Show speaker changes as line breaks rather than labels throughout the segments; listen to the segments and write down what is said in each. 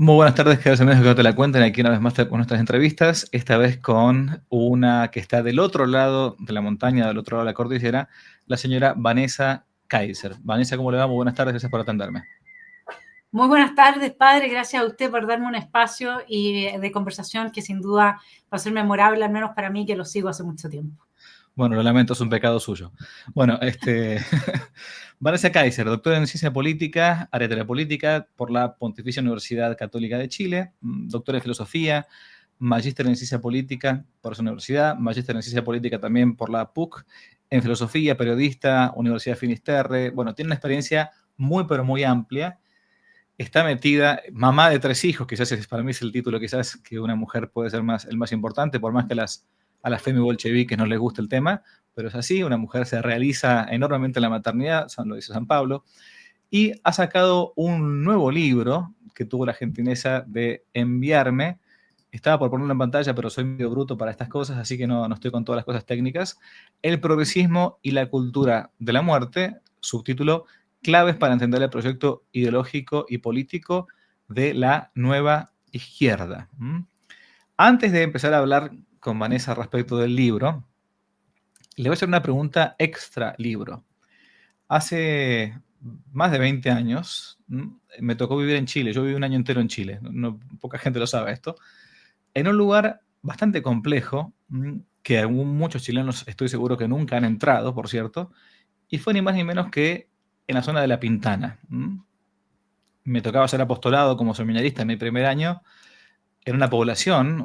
Muy buenas tardes, queridos amigos que no te la cuenten. Aquí una vez más con nuestras entrevistas, esta vez con una que está del otro lado de la montaña, del otro lado de la cordillera, la señora Vanessa Kaiser. Vanessa, ¿cómo le va? Muy buenas tardes, gracias por atenderme.
Muy buenas tardes, padre. Gracias a usted por darme un espacio de conversación que sin duda va a ser memorable, al menos para mí, que lo sigo hace mucho tiempo.
Bueno, lo lamento, es un pecado suyo. Bueno, Vanessa Kaiser, doctora en Ciencia Política, área de la política por la Pontificia Universidad Católica de Chile, doctora en Filosofía, magíster en Ciencia Política por esa universidad, magíster en Ciencia Política también por la PUC, en Filosofía, periodista, Universidad Finisterre. Bueno, tiene una experiencia muy, pero muy amplia. Está metida, mamá de 3 hijos, quizás para mí es el título quizás que una mujer puede ser el más importante, por más que a las femi-bolcheviques no les guste el tema, pero es así, una mujer se realiza enormemente en la maternidad, lo dice San Pablo, y ha sacado un nuevo libro que tuvo la gentileza de enviarme. Estaba por ponerlo en pantalla, pero soy medio bruto para estas cosas, así que no estoy con todas las cosas técnicas. El progresismo y la cultura de la muerte, subtítulo, claves para entender el proyecto ideológico y político de la nueva izquierda. Antes de empezar a hablar con Vanessa respecto del libro, le voy a hacer una pregunta extra libro. Hace más de 20 años me tocó vivir en Chile. Yo viví un año entero en Chile. Poca gente lo sabe esto. En un lugar bastante complejo, que muchos chilenos estoy seguro que nunca han entrado, por cierto, y fue ni más ni menos que en la zona de La Pintana. Me tocaba ser apostolado como seminarista en mi primer año. Era una población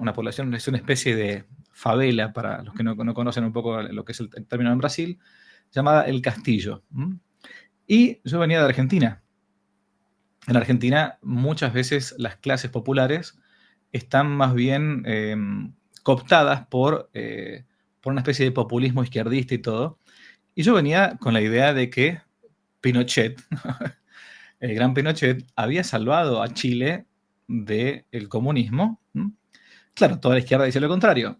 es una especie de favela, para los que no conocen un poco lo que es el término en Brasil, llamada El Castillo. Y yo venía de Argentina. En Argentina muchas veces las clases populares están más bien cooptadas por una especie de populismo izquierdista y todo. Y yo venía con la idea de que Pinochet, el gran Pinochet, había salvado a Chile del comunismo. Claro, toda la izquierda dice lo contrario,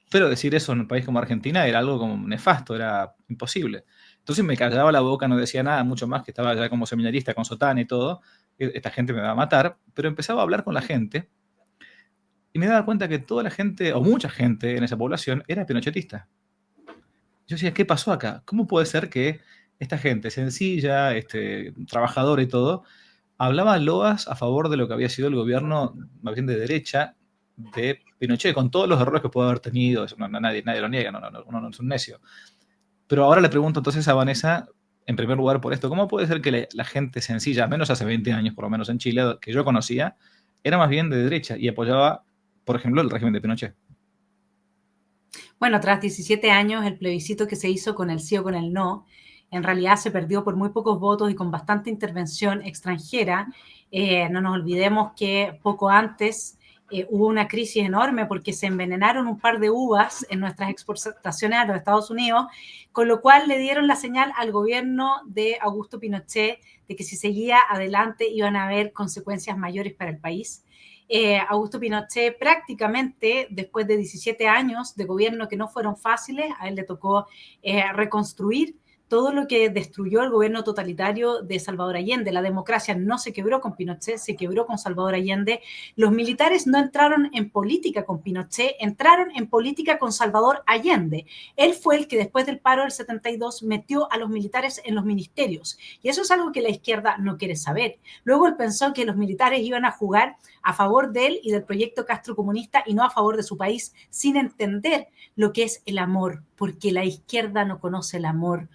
pero decir eso en un país como Argentina era algo como nefasto, era imposible. Entonces me callaba la boca, no decía nada, mucho más que estaba ya como seminarista con sotana y todo. Esta gente me va a matar, pero empezaba a hablar con la gente y me daba cuenta que toda la gente, o mucha gente en esa población, era pinochetista. Yo decía, ¿qué pasó acá? ¿Cómo puede ser que esta gente sencilla, trabajadora y todo, hablaba loas a favor de lo que había sido el gobierno, más bien de derecha, de Pinochet, con todos los errores que pudo haber tenido? Eso nadie lo niega, uno no es un necio. Pero ahora le pregunto entonces a Vanessa, en primer lugar por esto, ¿cómo puede ser que la gente sencilla, al menos hace 20 años, por lo menos en Chile, que yo conocía, era más bien de derecha y apoyaba, por ejemplo, el régimen de Pinochet?
Bueno, tras 17 años, el plebiscito que se hizo con el sí o con el no, en realidad se perdió por muy pocos votos y con bastante intervención extranjera. No nos olvidemos que poco antes hubo una crisis enorme porque se envenenaron un par de uvas en nuestras exportaciones a los Estados Unidos, con lo cual le dieron la señal al gobierno de Augusto Pinochet de que si seguía adelante iban a haber consecuencias mayores para el país. Augusto Pinochet prácticamente, después de 17 años de gobierno que no fueron fáciles, a él le tocó reconstruir todo lo que destruyó el gobierno totalitario de Salvador Allende. La democracia no se quebró con Pinochet, se quebró con Salvador Allende. Los militares no entraron en política con Pinochet, entraron en política con Salvador Allende. Él fue el que después del paro del 72 metió a los militares en los ministerios. Y eso es algo que la izquierda no quiere saber. Luego él pensó que los militares iban a jugar a favor de él y del proyecto castrocomunista y no a favor de su país, sin entender lo que es el amor, porque la izquierda no conoce el amor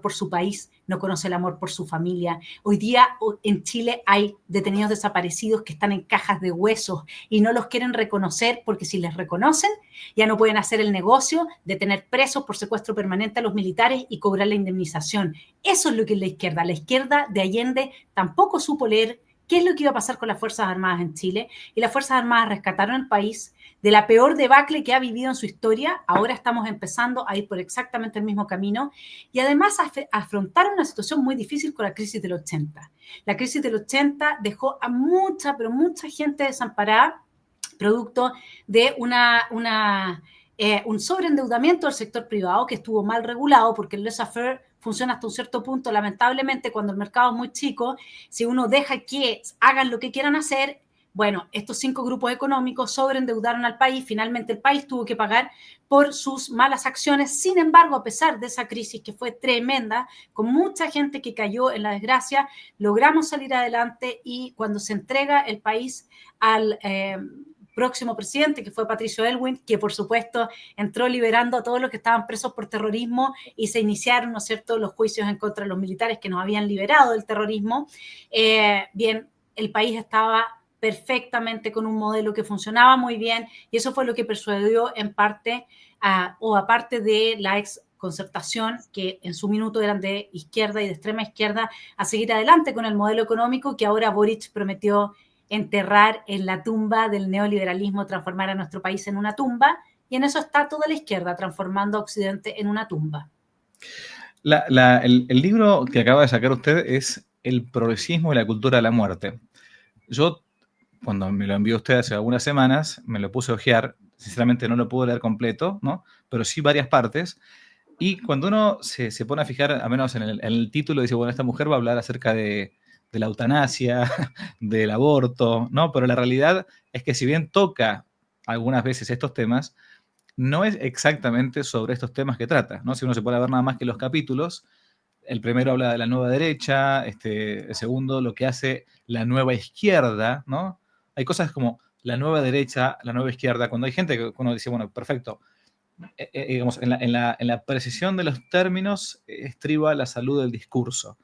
por su país, no conoce el amor por su familia. Hoy día en Chile hay detenidos desaparecidos que están en cajas de huesos y no los quieren reconocer porque si les reconocen ya no pueden hacer el negocio de tener presos por secuestro permanente a los militares y cobrar la indemnización. Eso es lo que es la izquierda. La izquierda de Allende tampoco supo leer qué es lo que iba a pasar con las Fuerzas Armadas en Chile, y las Fuerzas Armadas rescataron el país de la peor debacle que ha vivido en su historia. Ahora estamos empezando a ir por exactamente el mismo camino y además afrontaron una situación muy difícil con la crisis del 80. La crisis del 80 dejó a mucha, pero mucha gente desamparada, producto de un sobreendeudamiento del sector privado que estuvo mal regulado porque el laissez-faire funciona hasta un cierto punto. Lamentablemente, cuando el mercado es muy chico, si uno deja que hagan lo que quieran hacer, Bueno, estos 5 grupos económicos sobreendeudaron al país, finalmente el país tuvo que pagar por sus malas acciones. Sin embargo, a pesar de esa crisis que fue tremenda, con mucha gente que cayó en la desgracia, logramos salir adelante y cuando se entrega el país al próximo presidente, que fue Patricio Aylwin, que por supuesto entró liberando a todos los que estaban presos por terrorismo y se iniciaron, ¿no es cierto?, los juicios en contra de los militares que nos habían liberado del terrorismo. Bien, el país estaba perfectamente con un modelo que funcionaba muy bien y eso fue lo que persuadió en parte o aparte de la ex concertación, que en su minuto eran de izquierda y de extrema izquierda, a seguir adelante con el modelo económico que ahora Boric prometió enterrar en la tumba del neoliberalismo, transformar a nuestro país en una tumba, y en eso está toda la izquierda, transformando a Occidente en una tumba.
El libro que acaba de sacar usted es El progresismo y la cultura de la muerte. Yo, cuando me lo envió usted hace algunas semanas, me lo puse a ojear. Sinceramente no lo pude leer completo, ¿no? Pero sí varias partes. Y cuando uno se pone a fijar, al menos en el título, dice, bueno, esta mujer va a hablar acerca de la eutanasia, del aborto, ¿no? Pero la realidad es que si bien toca algunas veces estos temas, no es exactamente sobre estos temas que trata, ¿no? Si uno se pone a ver nada más que los capítulos, el primero habla de la nueva derecha, el segundo lo que hace la nueva izquierda, ¿no? Hay cosas como la nueva derecha, la nueva izquierda, cuando hay gente que uno dice, bueno, perfecto, digamos, en la precisión de los términos estriba la salud del discurso.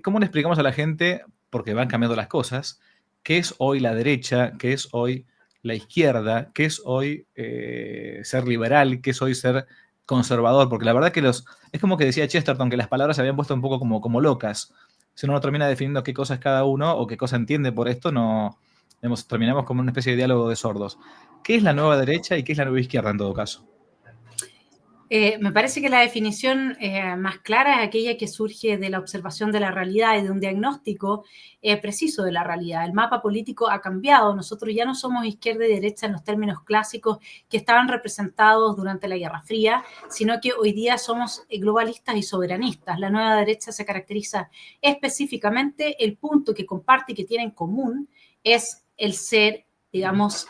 ¿Cómo le explicamos a la gente, porque van cambiando las cosas, qué es hoy la derecha, qué es hoy la izquierda, qué es hoy ser liberal, qué es hoy ser conservador? Porque la verdad que es como que decía Chesterton, que las palabras se habían puesto un poco como locas. Si uno no termina definiendo qué cosa es cada uno o qué cosa entiende por esto, no, digamos, terminamos como una especie de diálogo de sordos. ¿Qué es la nueva derecha y qué es la nueva izquierda en todo caso?
Me parece que la definición más clara es aquella que surge de la observación de la realidad y de un diagnóstico preciso de la realidad. El mapa político ha cambiado. Nosotros ya no somos izquierda y derecha en los términos clásicos que estaban representados durante la Guerra Fría, sino que hoy día somos globalistas y soberanistas. La nueva derecha se caracteriza específicamente, el punto que comparte y que tiene en común es el ser, digamos,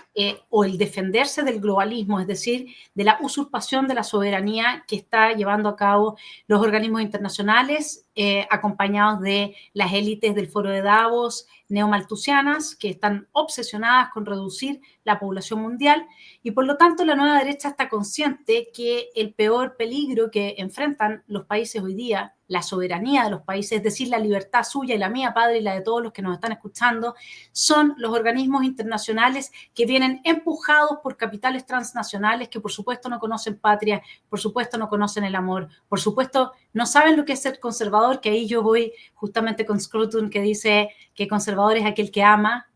o el defenderse del globalismo, es decir, de la usurpación de la soberanía que está llevando a cabo los organismos internacionales, acompañados de las élites del Foro de Davos neomalthusianas, que están obsesionadas con reducir la población mundial, y por lo tanto la nueva derecha está consciente que el peor peligro que enfrentan los países hoy día, la soberanía de los países, es decir, la libertad suya y la mía, padre, y la de todos los que nos están escuchando, son los organismos internacionales que vienen empujados por capitales transnacionales que por supuesto no conocen patria, por supuesto no conocen el amor, por supuesto no saben lo que es ser conservador, que ahí yo voy justamente con Scruton, que dice que conservador es aquel que ama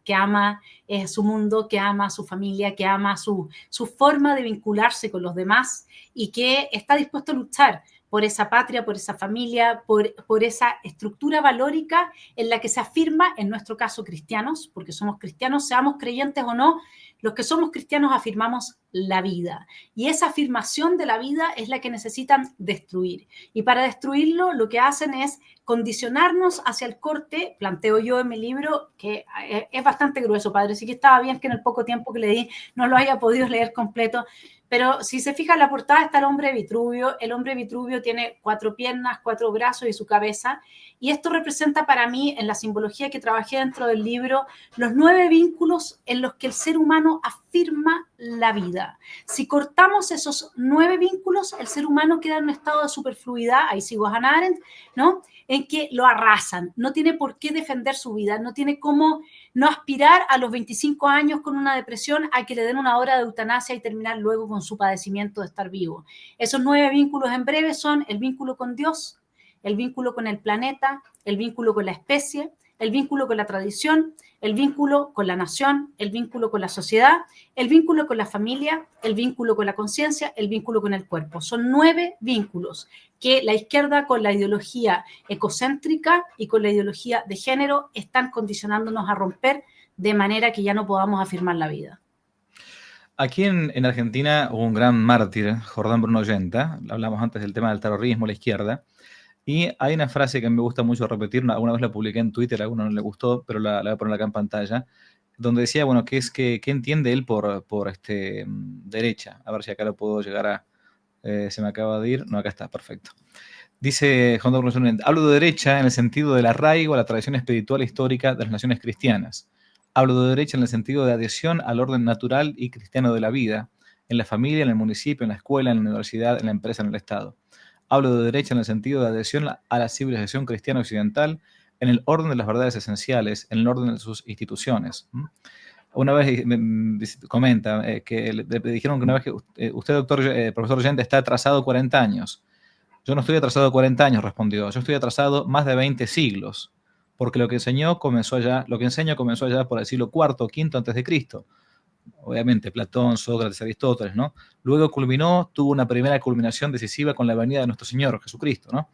su mundo, que ama a su familia, que ama su forma de vincularse con los demás y que está dispuesto a luchar por esa patria, por esa familia, por esa estructura valórica en la que se afirma, en nuestro caso cristianos, porque somos cristianos, seamos creyentes o no, los que somos cristianos afirmamos la vida. Y esa afirmación de la vida es la que necesitan destruir. Y para destruirlo, lo que hacen es condicionarnos hacia el corte, planteo yo en mi libro, que es bastante grueso, padre, sí que estaba bien que en el poco tiempo que leí no lo haya podido leer completo, pero si se fija en la portada está el hombre Vitruvio. El hombre Vitruvio tiene 4 piernas, 4 brazos y su cabeza, y esto representa para mí, en la simbología que trabajé dentro del libro, los 9 vínculos en los que el ser humano afirma la vida. Si cortamos esos 9 vínculos, el ser humano queda en un estado de superfluidad, ahí sigo a Hannah Arendt, ¿no?, en que lo arrasan, no tiene por qué defender su vida, no tiene cómo no aspirar a los 25 años con una depresión a que le den una hora de eutanasia y terminar luego con su padecimiento de estar vivo. Esos 9 vínculos en breve son el vínculo con Dios, el vínculo con el planeta, el vínculo con la especie, el vínculo con la tradición, el vínculo con la nación, el vínculo con la sociedad, el vínculo con la familia, el vínculo con la conciencia, el vínculo con el cuerpo. Son 9 vínculos que la izquierda, con la ideología ecocéntrica y con la ideología de género, están condicionándonos a romper de manera que ya no podamos afirmar la vida.
Aquí en Argentina hubo un gran mártir, Jordán Bruno Ollenta. Hablamos antes del tema del terrorismo, la izquierda. Y hay una frase que me gusta mucho repetir, alguna vez la publiqué en Twitter, a alguno no le gustó, pero la voy a poner acá en pantalla, donde decía, bueno, qué entiende él por derecha. A ver si acá lo puedo llegar a... se me acaba de ir. No, acá está, perfecto. Dice Juan Douglas Nunes, hablo de derecha en el sentido del arraigo a la tradición espiritual e histórica de las naciones cristianas. Hablo de derecha en el sentido de adhesión al orden natural y cristiano de la vida, en la familia, en el municipio, en la escuela, en la universidad, en la empresa, en el Estado. Hablo de derecha en el sentido de adhesión a la civilización cristiana occidental, en el orden de las verdades esenciales, en el orden de sus instituciones. Una vez comenta que le dijeron que una vez que usted, doctor, profesor oyente, está atrasado 40 años. Yo no estoy atrasado 40 años, respondió. Yo estoy atrasado más de 20 siglos, porque lo que enseño comenzó allá por el siglo IV, V antes de Cristo. Obviamente, Platón, Sócrates, Aristóteles, ¿no? Luego tuvo una primera culminación decisiva con la venida de nuestro Señor Jesucristo, ¿no?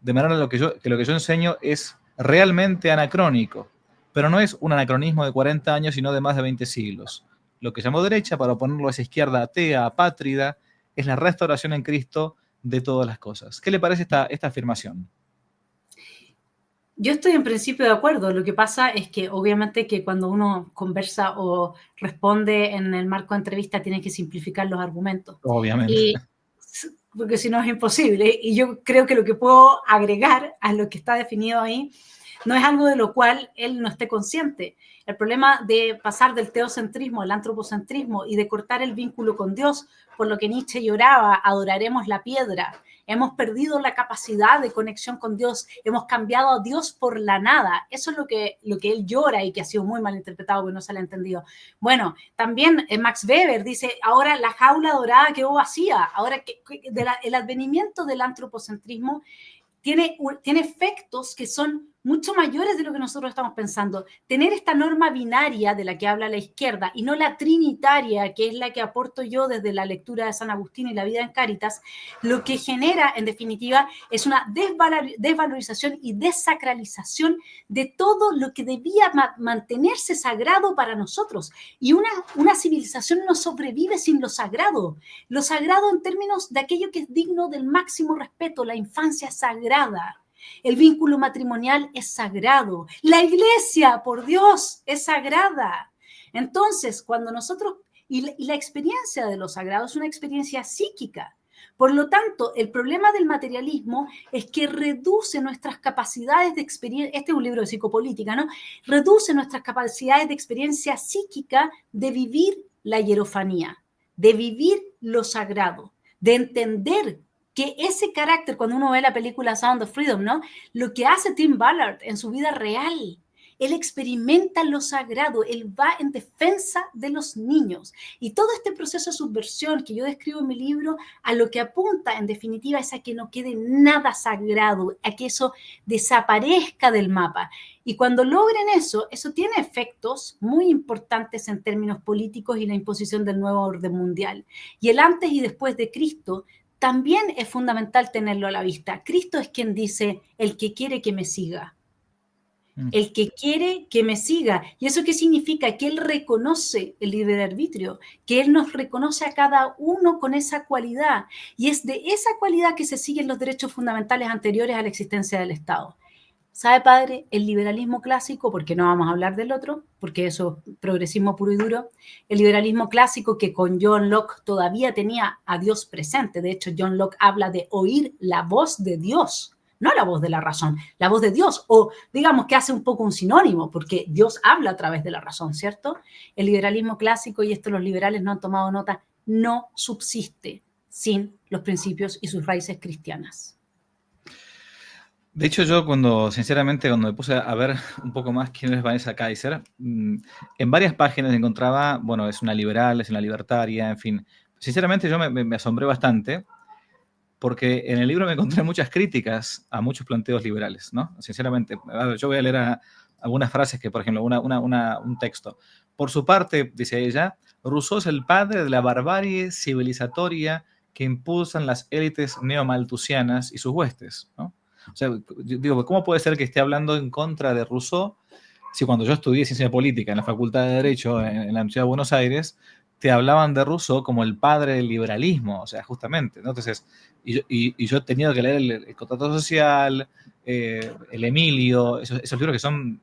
De manera que lo que yo enseño es realmente anacrónico, pero no es un anacronismo de 40 años, sino de más de 20 siglos. Lo que llamo derecha, para ponerlo a esa izquierda atea, apátrida, es la restauración en Cristo de todas las cosas. ¿Qué le parece esta afirmación?
Yo estoy en principio de acuerdo. Lo que pasa es que obviamente que cuando uno conversa o responde en el marco de entrevista tiene que simplificar los argumentos.
Obviamente.
Y, porque si no es imposible. Y yo creo que lo que puedo agregar a lo que está definido ahí no es algo de lo cual él no esté consciente. El problema de pasar del teocentrismo al antropocentrismo y de cortar el vínculo con Dios, por lo que Nietzsche lloraba, adoraremos la piedra. Hemos perdido la capacidad de conexión con Dios, hemos cambiado a Dios por la nada. Eso es lo que él llora y que ha sido muy mal interpretado porque no se le ha entendido. Bueno, también Max Weber dice, ahora la jaula dorada quedó vacía, ahora el advenimiento del antropocentrismo tiene efectos que son mucho mayores de lo que nosotros estamos pensando. Tener esta norma binaria de la que habla la izquierda y no la trinitaria, que es la que aporto yo desde la lectura de San Agustín y la vida en Cáritas, lo que genera, en definitiva, es una desvalorización y desacralización de todo lo que debía mantenerse sagrado para nosotros. Y una civilización no sobrevive sin lo sagrado. Lo sagrado en términos de aquello que es digno del máximo respeto, la infancia sagrada. El vínculo matrimonial es sagrado. La iglesia, por Dios, es sagrada. Entonces, cuando nosotros, y la experiencia de lo sagrado es una experiencia psíquica. Por lo tanto, el problema del materialismo es que reduce nuestras capacidades de experiencia, este es un libro de psicopolítica, ¿no? Reduce nuestras capacidades de experiencia psíquica de vivir la hierofanía, de vivir lo sagrado, de entender que ese carácter, cuando uno ve la película Sound of Freedom, ¿no? Lo que hace Tim Ballard en su vida real, él experimenta lo sagrado, él va en defensa de los niños. Y todo este proceso de subversión que yo describo en mi libro, a lo que apunta en definitiva es a que no quede nada sagrado, a que eso desaparezca del mapa. Y cuando logren eso, eso tiene efectos muy importantes en términos políticos y la imposición del nuevo orden mundial. Y el antes y después de Cristo también es fundamental tenerlo a la vista. Cristo es quien dice, el que quiere que me siga. El que quiere que me siga. ¿Y eso qué significa? Que Él reconoce el libre arbitrio, que Él nos reconoce a cada uno con esa cualidad. Y es de esa cualidad que se siguen los derechos fundamentales anteriores a la existencia del Estado. ¿Sabe, padre? El liberalismo clásico, porque no vamos a hablar del otro, porque eso es progresismo puro y duro, el liberalismo clásico que con John Locke todavía tenía a Dios presente. De hecho, John Locke habla de oír la voz de Dios, no la voz de la razón, la voz de Dios, o digamos que hace un poco un sinónimo, porque Dios habla a través de la razón, ¿cierto? El liberalismo clásico, y esto los liberales no han tomado nota, no subsiste sin los principios y sus raíces cristianas.
De hecho, yo sinceramente, cuando me puse a ver un poco más quién es Vanessa Kaiser, en varias páginas encontraba, bueno, es una liberal, es una libertaria, en fin. Sinceramente, yo me asombré bastante, porque en el libro me encontré muchas críticas a muchos planteos liberales, ¿no? Sinceramente, yo voy a leer algunas frases que, por ejemplo, un texto. Por su parte, dice ella, Rousseau es el padre de la barbarie civilizatoria que impulsan las élites neomalthusianas y sus huestes, ¿no? O sea, digo, ¿cómo puede ser que esté hablando en contra de Rousseau si cuando yo estudié ciencia política en la Facultad de Derecho en la Universidad de Buenos Aires, te hablaban de Rousseau como el padre del liberalismo? O sea, justamente, ¿no? Entonces, y yo he tenido que leer el Contrato Social, el Emilio, esos libros que son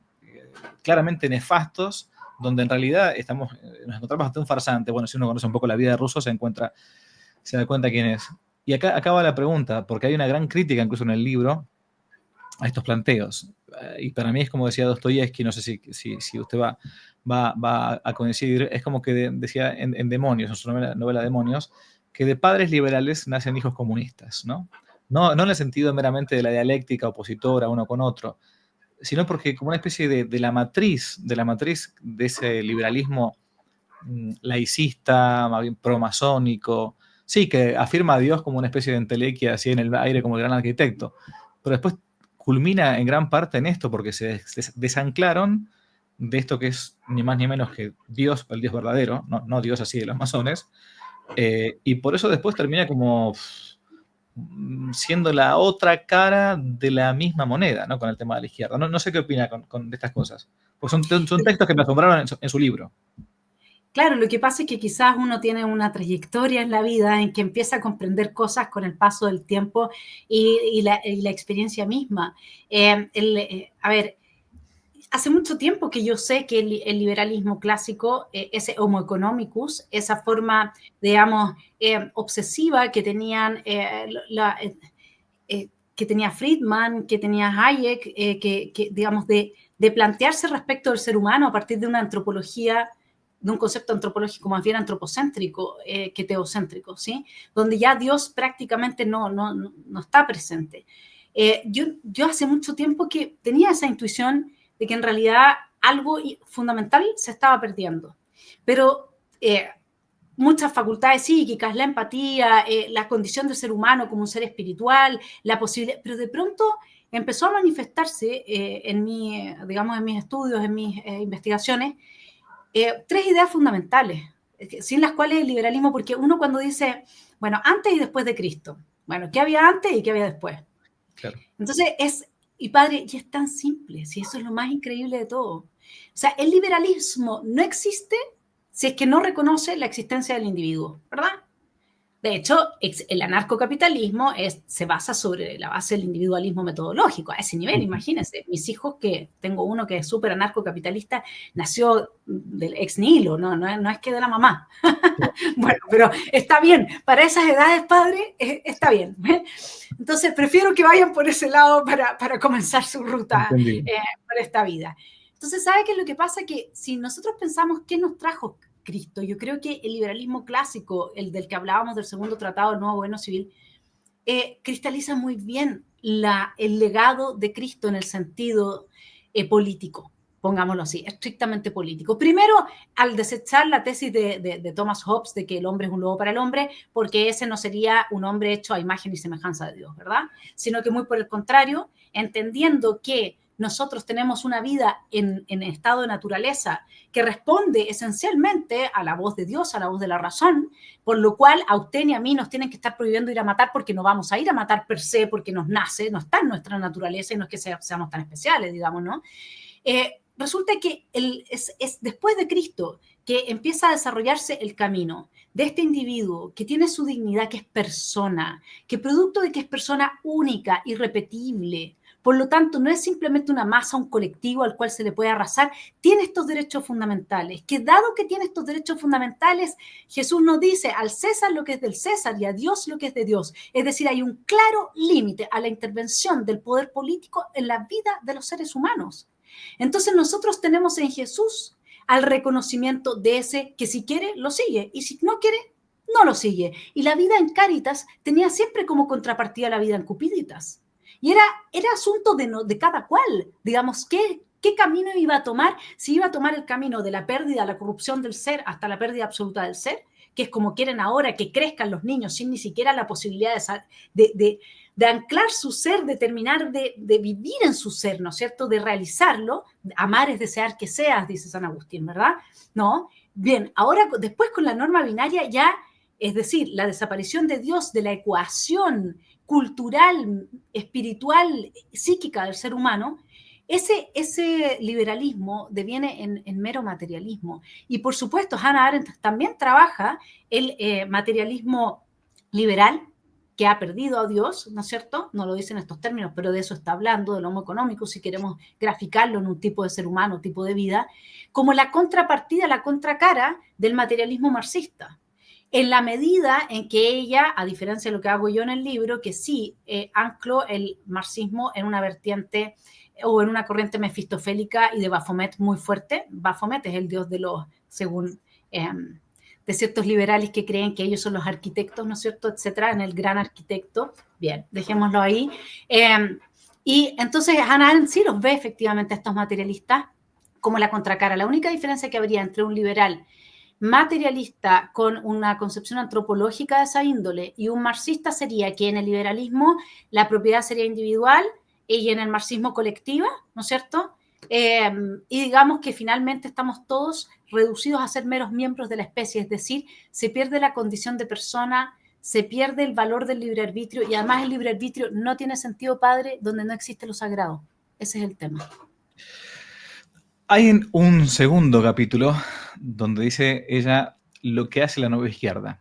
claramente nefastos donde en realidad nos encontramos ante un farsante. Bueno, si uno conoce un poco la vida de Rousseau, se da cuenta quién es. Y acá va la pregunta, porque hay una gran crítica incluso en el libro a estos planteos. Y para mí es como decía Dostoyevsky, no sé si usted va a coincidir, es como que decía en Demonios, en su novela Demonios, que de padres liberales nacen hijos comunistas, ¿no? No en el sentido meramente de la dialéctica opositora uno con otro, sino porque como una especie de la matriz de ese liberalismo laicista, más bien promasónico, sí, que afirma a Dios como una especie de entelequia así en el aire como el gran arquitecto, pero después culmina en gran parte en esto porque se desanclaron de esto que es ni más ni menos que Dios, el Dios verdadero, no Dios así de los masones, y por eso después termina como siendo la otra cara de la misma moneda, ¿no? Con el tema de la izquierda. No sé qué opina con estas cosas. Pues son textos que me asombraron en su libro.
Claro, lo que pasa es que quizás uno tiene una trayectoria en la vida en que empieza a comprender cosas con el paso del tiempo y la experiencia misma. A ver, hace mucho tiempo que yo sé que el liberalismo clásico, ese homo economicus, esa forma, digamos, obsesiva que tenían que tenía Friedman, que tenía Hayek, digamos, de plantearse respecto del ser humano a partir de una antropología, de un concepto antropológico más bien antropocéntrico que teocéntrico, ¿sí? Donde ya Dios prácticamente no está presente. Yo hace mucho tiempo que tenía esa intuición de que en realidad algo fundamental se estaba perdiendo. Pero muchas facultades psíquicas, la empatía, la condición del ser humano como un ser espiritual, la posibilidad, pero de pronto empezó a manifestarse en mis estudios, en mis investigaciones, tres ideas fundamentales, sin las cuales el liberalismo, porque uno cuando dice, bueno, antes y después de Cristo, bueno, ¿qué había antes y qué había después?
Claro.
Entonces y padre, y es tan simple, si eso es lo más increíble de todo. O sea, el liberalismo no existe si es que no reconoce la existencia del individuo, ¿verdad? De hecho, el anarcocapitalismo se basa sobre la base del individualismo metodológico, a ese nivel, imagínense. Mis hijos, que tengo uno que es súper anarcocapitalista, nació del ex nihilo, no es que de la mamá. Bueno, pero está bien, para esas edades, padre, está bien. Entonces, prefiero que vayan por ese lado para comenzar su ruta por esta vida. Entonces, ¿sabe qué es lo que pasa? Que si nosotros pensamos qué nos trajo Cristo, yo creo que el liberalismo clásico, el del que hablábamos del segundo tratado del nuevo gobierno civil, cristaliza muy bien el legado de Cristo en el sentido político, pongámoslo así, estrictamente político. Primero, al desechar la tesis de Thomas Hobbes de que el hombre es un lobo para el hombre, porque ese no sería un hombre hecho a imagen y semejanza de Dios, ¿verdad? Sino que muy por el contrario, entendiendo que nosotros tenemos una vida en estado de naturaleza que responde esencialmente a la voz de Dios, a la voz de la razón, por lo cual a usted ni a mí nos tienen que estar prohibiendo ir a matar porque no vamos a ir a matar per se, porque nos nace, no está en nuestra naturaleza y no es que seamos tan especiales, digamos, ¿no? Resulta que es después de Cristo que empieza a desarrollarse el camino de este individuo que tiene su dignidad, que es persona, que producto de que es persona única, irrepetible, por lo tanto no es simplemente una masa, un colectivo al cual se le puede arrasar, tiene estos derechos fundamentales, que dado que tiene estos derechos fundamentales, Jesús nos dice al César lo que es del César y a Dios lo que es de Dios. Es decir, hay un claro límite a la intervención del poder político en la vida de los seres humanos. Entonces nosotros tenemos en Jesús al reconocimiento de ese que si quiere, lo sigue, y si no quiere, no lo sigue. Y la vida en Cáritas tenía siempre como contrapartida la vida en Cupiditas. Y era asunto de cada cual, digamos, qué camino iba a tomar, si iba a tomar el camino de la pérdida, la corrupción del ser hasta la pérdida absoluta del ser, que es como quieren ahora que crezcan los niños sin ni siquiera la posibilidad de anclar su ser, de terminar de vivir en su ser, ¿no es cierto?, de realizarlo. Amar es desear que seas, dice San Agustín, ¿verdad? ¿No? Bien, ahora después con la norma binaria ya, es decir, la desaparición de Dios de la ecuación cultural, espiritual, psíquica del ser humano, ese liberalismo deviene en mero materialismo. Y por supuesto, Hannah Arendt también trabaja el materialismo liberal, que ha perdido a Dios, ¿no es cierto? No lo dice en estos términos, pero de eso está hablando, del homo económico, si queremos graficarlo en un tipo de ser humano, tipo de vida, como la contrapartida, la contracara del materialismo marxista. En la medida en que ella, a diferencia de lo que hago yo en el libro, que sí anclo el marxismo en una vertiente o en una corriente mefistofélica y de Baphomet muy fuerte. Baphomet es el dios de los, según de ciertos liberales que creen que ellos son los arquitectos, ¿no es cierto?, etcétera, en el gran arquitecto. Bien, dejémoslo ahí. Y entonces Hannah Arendt sí los ve efectivamente a estos materialistas como la contracara. La única diferencia que habría entre un liberal materialista con una concepción antropológica de esa índole y un marxista sería que en el liberalismo la propiedad sería individual y en el marxismo colectiva, ¿no es cierto? Y digamos que finalmente estamos todos reducidos a ser meros miembros de la especie, es decir, se pierde la condición de persona, se pierde el valor del libre arbitrio y además el libre arbitrio no tiene sentido, padre, donde no existe lo sagrado. Ese es el tema.
Hay un segundo capítulo donde dice ella lo que hace la nueva izquierda.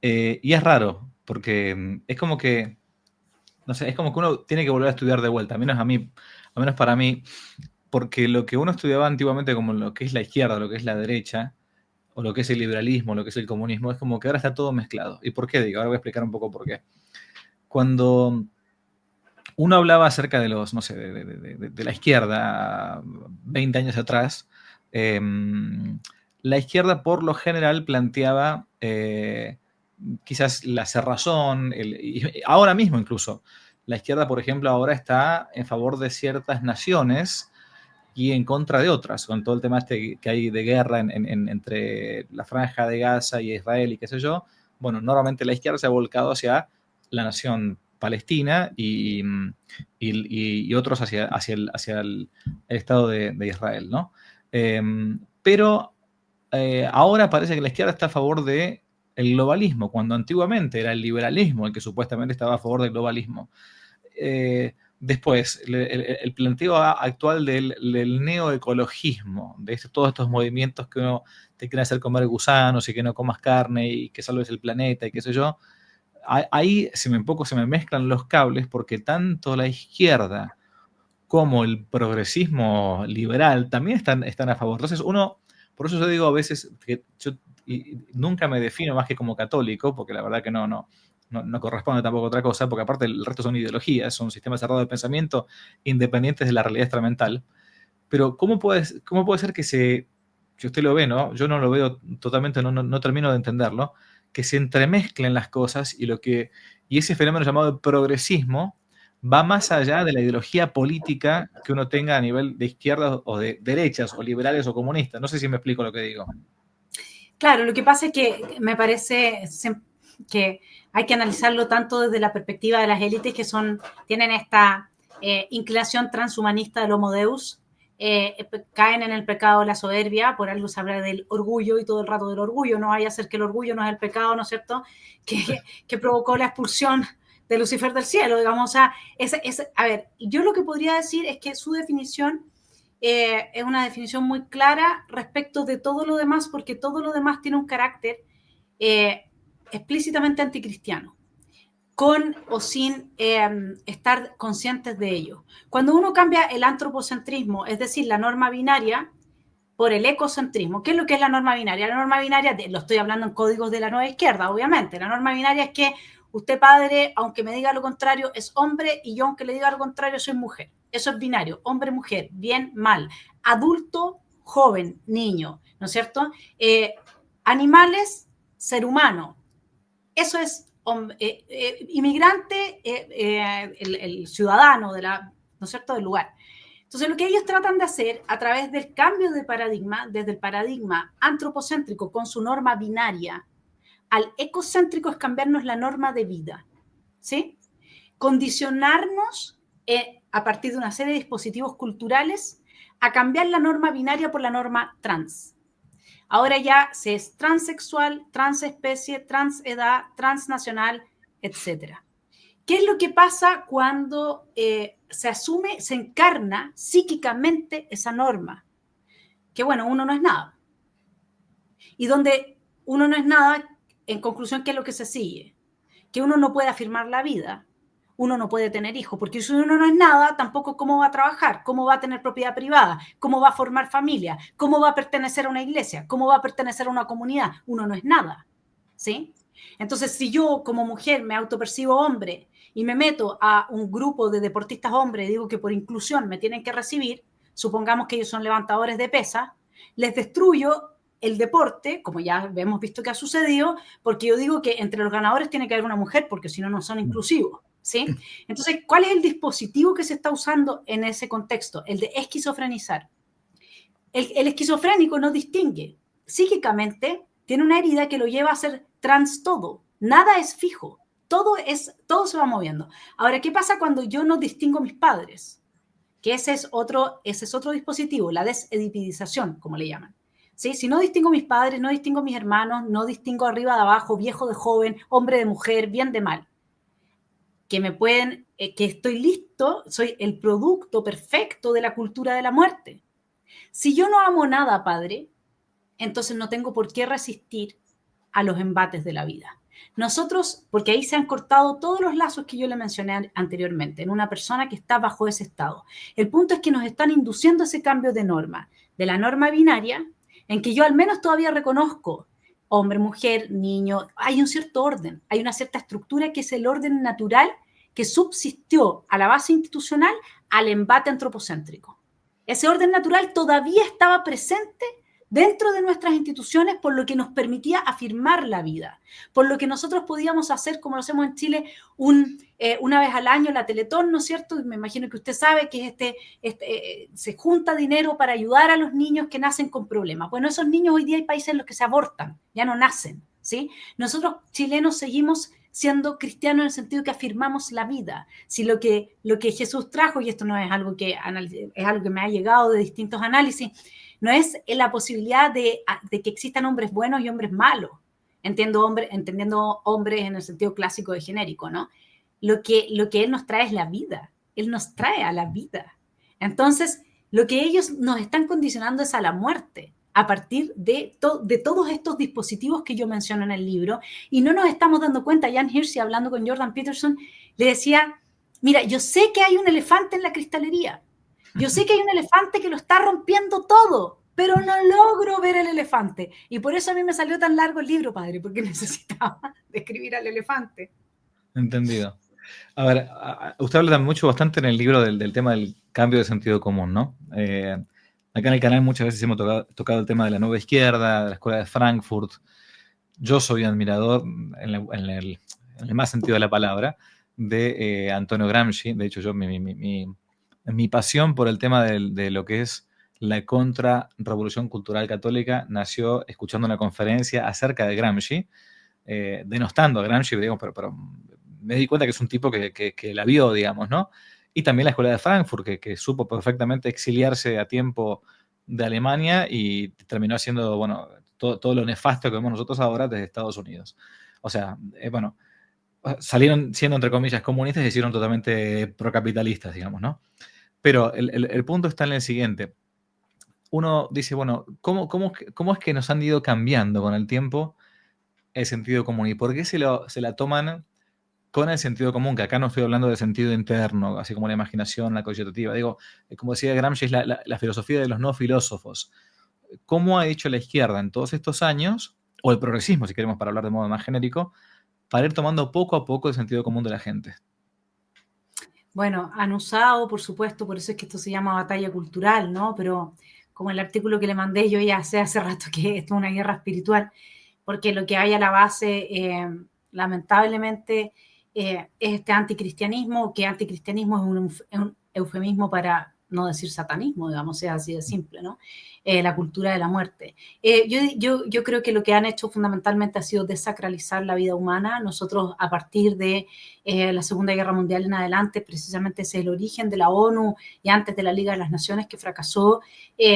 Y es raro, porque es como que, no sé, es como que uno tiene que volver a estudiar de vuelta, al menos para mí, porque lo que uno estudiaba antiguamente como lo que es la izquierda, lo que es la derecha, o lo que es el liberalismo, lo que es el comunismo, es como que ahora está todo mezclado. ¿Y por qué digo? Ahora voy a explicar un poco por qué. Cuando uno hablaba acerca de los, no sé, de la izquierda 20 años atrás, la izquierda por lo general planteaba quizás la cerrazón, y ahora mismo incluso, la izquierda, por ejemplo, ahora está en favor de ciertas naciones y en contra de otras, con todo el tema este que hay de guerra entre la franja de Gaza y Israel y qué sé yo. Bueno, normalmente la izquierda se ha volcado hacia la nación Palestina y otros hacia el Estado de Israel, ¿no? Pero ahora parece que la izquierda está a favor del globalismo, cuando antiguamente era el liberalismo el que supuestamente estaba a favor del globalismo. Después, el planteo actual del neoecologismo, de todos estos movimientos que uno te quiere hacer comer gusanos y que no comas carne y que salves el planeta y qué sé yo, ahí un poco se me mezclan los cables porque tanto la izquierda como el progresismo liberal también están a favor. Entonces por eso yo digo a veces que yo nunca me defino más que como católico, porque la verdad que no corresponde tampoco a otra cosa, porque aparte el resto son ideologías, son sistemas cerrados de pensamiento independientes de la realidad extramental. Pero ¿cómo puede ser que usted lo ve, ¿no? Yo no lo veo totalmente, no termino de entenderlo, que se entremezclen las cosas y ese fenómeno llamado progresismo va más allá de la ideología política que uno tenga a nivel de izquierdas o de derechas o liberales o comunistas. No sé si me explico lo que digo.
Claro, lo que pasa es que me parece que hay que analizarlo tanto desde la perspectiva de las élites que tienen esta inclinación transhumanista del Homo Deus, caen en el pecado de la soberbia, por algo se habla del orgullo y todo el rato del orgullo, no vaya a ser que el orgullo no es el pecado, ¿no es cierto?, que provocó la expulsión de Lucifer del cielo, digamos. O sea, a ver, yo lo que podría decir es que su definición es una definición muy clara respecto de todo lo demás, porque todo lo demás tiene un carácter explícitamente anticristiano, con o sin estar conscientes de ello. Cuando uno cambia el antropocentrismo, es decir, la norma binaria, por el ecocentrismo. ¿Qué es lo que es la norma binaria? La norma binaria, lo estoy hablando en códigos de la nueva izquierda, obviamente. La norma binaria es que usted, padre, aunque me diga lo contrario, es hombre, y yo, aunque le diga lo contrario, soy mujer. Eso es binario, hombre, mujer, bien, mal, adulto, joven, niño, ¿no es cierto? Animales, ser humano. Eso es inmigrante, el ciudadano ¿no es cierto?, del lugar. Entonces, lo que ellos tratan de hacer a través del cambio de paradigma, desde el paradigma antropocéntrico con su norma binaria al ecocéntrico, es cambiarnos la norma de vida, ¿sí? Condicionarnos a partir de una serie de dispositivos culturales a cambiar la norma binaria por la norma trans. Ahora ya se es transexual, transespecie, transedad, transnacional, etc. ¿Qué es lo que pasa cuando se asume, se encarna psíquicamente esa norma? Que bueno, uno no es nada. Y donde uno no es nada, en conclusión, ¿qué es lo que se sigue? que uno no puede afirmar la vida, uno no puede tener hijos, porque si uno no es nada, tampoco cómo va a trabajar, cómo va a tener propiedad privada, cómo va a formar familia, cómo va a pertenecer a una iglesia, cómo va a pertenecer a una comunidad. Uno no es nada, ¿sí? Entonces, si yo como mujer me autopercibo hombre y me meto a un grupo de deportistas hombres y digo que por inclusión me tienen que recibir, supongamos que ellos son levantadores de pesas, les destruyo el deporte, como ya hemos visto que ha sucedido, porque yo digo que entre los ganadores tiene que haber una mujer, porque si no, no son inclusivos, ¿sí? Entonces, ¿cuál es el dispositivo que se está usando en ese contexto? El de esquizofrenizar. El esquizofrénico no distingue. Psíquicamente tiene una herida que lo lleva a ser trans todo. Nada es fijo. Todo se va moviendo. Ahora, ¿qué pasa cuando yo no distingo a mis padres? Que ese es otro dispositivo, la desedipidización, como le llaman. ¿Sí? Si no distingo a mis padres, no distingo a mis hermanos, no distingo arriba de abajo, viejo de joven, hombre de mujer, bien de mal, que estoy listo, soy el producto perfecto de la cultura de la muerte. Si yo no amo nada, padre, entonces no tengo por qué resistir a los embates de la vida. Nosotros, porque ahí se han cortado todos los lazos que yo le mencioné anteriormente, en una persona que está bajo ese estado. El punto es que nos están induciendo ese cambio de norma, de la norma binaria, en que yo al menos todavía reconozco hombre, mujer, niño, hay un cierto orden, hay una cierta estructura que es el orden natural que subsistió a la base institucional al embate antropocéntrico. Ese orden natural todavía estaba presente dentro de nuestras instituciones, por lo que nos permitía afirmar la vida, por lo que nosotros podíamos hacer, como lo hacemos en Chile, una vez al año la Teletón, ¿no es cierto? Me imagino que usted sabe que se junta dinero para ayudar a los niños que nacen con problemas. Bueno, esos niños hoy día hay países en los que se abortan, ya no nacen, ¿sí? Nosotros chilenos seguimos siendo cristianos en el sentido que afirmamos la vida. Si lo que Jesús trajo, y esto no es algo que es algo que me ha llegado de distintos análisis, no es la posibilidad de que existan hombres buenos y hombres malos, entendiendo hombres en el sentido clásico de genérico, ¿no? Lo que Él nos trae es la vida. Él nos trae a la vida. Entonces, lo que ellos nos están condicionando es a la muerte, a partir de todos estos dispositivos que yo menciono en el libro, y no nos estamos dando cuenta. Jan Hirsi, hablando con Jordan Peterson, le decía, mira, yo sé que hay un elefante en la cristalería, yo sé que hay un elefante que lo está rompiendo todo, pero no logro ver el elefante. Y por eso a mí me salió tan largo el libro, padre, porque necesitaba describir al elefante.
Entendido. A ver, usted habla bastante en el libro del tema del cambio de sentido común, ¿no? Acá en el canal muchas veces hemos tocado el tema de la nueva izquierda, de la escuela de Frankfurt. Yo soy admirador, en el más sentido de la palabra, de Antonio Gramsci. De hecho, mi pasión por el tema de lo que es la contrarrevolución cultural católica nació escuchando una conferencia acerca de Gramsci, denostando a Gramsci, digamos, pero me di cuenta que es un tipo que la vio, digamos, ¿no? Y también la escuela de Frankfurt, que supo perfectamente exiliarse a tiempo de Alemania y terminó haciendo, bueno, todo lo nefasto que vemos nosotros ahora desde Estados Unidos. O sea, bueno, salieron siendo, entre comillas, comunistas y se hicieron totalmente procapitalistas, digamos, ¿no? Pero el punto está en el siguiente. Uno dice, bueno, ¿cómo es que nos han ido cambiando con el tiempo el sentido común? ¿Y por qué se la toman con el sentido común? Que acá no estoy hablando de sentido interno, así como la imaginación, la cogitativa. Digo, como decía Gramsci, es la filosofía de los no filósofos. ¿Cómo ha hecho la izquierda en todos estos años, o el progresismo, si queremos para hablar de modo más genérico, para ir tomando poco a poco el sentido común de la gente?
Bueno, han usado, por supuesto, por eso es que esto se llama batalla cultural, ¿no? Pero como el artículo que le mandé, yo ya sé hace rato que esto es una guerra espiritual, porque lo que hay a la base, lamentablemente, es este anticristianismo, que anticristianismo es un eufemismo para no decir satanismo, digamos, sea así de simple, ¿no? La cultura de la muerte. Yo creo que lo que han hecho fundamentalmente ha sido desacralizar la vida humana. Nosotros, a partir de la Segunda Guerra Mundial en adelante, precisamente ese es el origen de la ONU y antes de la Liga de las Naciones que fracasó,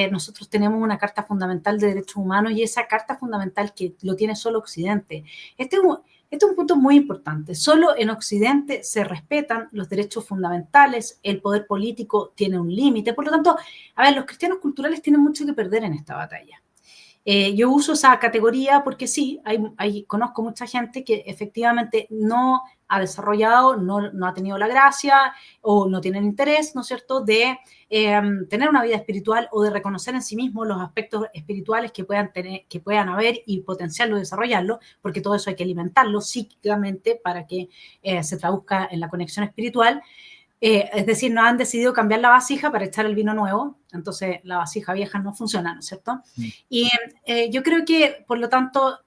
nosotros tenemos una Carta Fundamental de Derechos Humanos, y esa Carta Fundamental que lo tiene solo Occidente. Este es un punto muy importante. Solo en Occidente se respetan los derechos fundamentales, el poder político tiene un límite. Por lo tanto, a ver, los cristianos culturales tienen mucho que perder en esta batalla. Yo uso esa categoría porque sí, conozco mucha gente que efectivamente no ha desarrollado, no ha tenido la gracia o no tiene el interés, ¿no es cierto?, de tener una vida espiritual o de reconocer en sí mismo los aspectos espirituales que puedan haber y potenciarlo y desarrollarlo, porque todo eso hay que alimentarlo psíquicamente para que se traduzca en la conexión espiritual. Es decir, no han decidido cambiar la vasija para echar el vino nuevo, entonces la vasija vieja no funciona, ¿no es cierto? Y yo creo que, por lo tanto,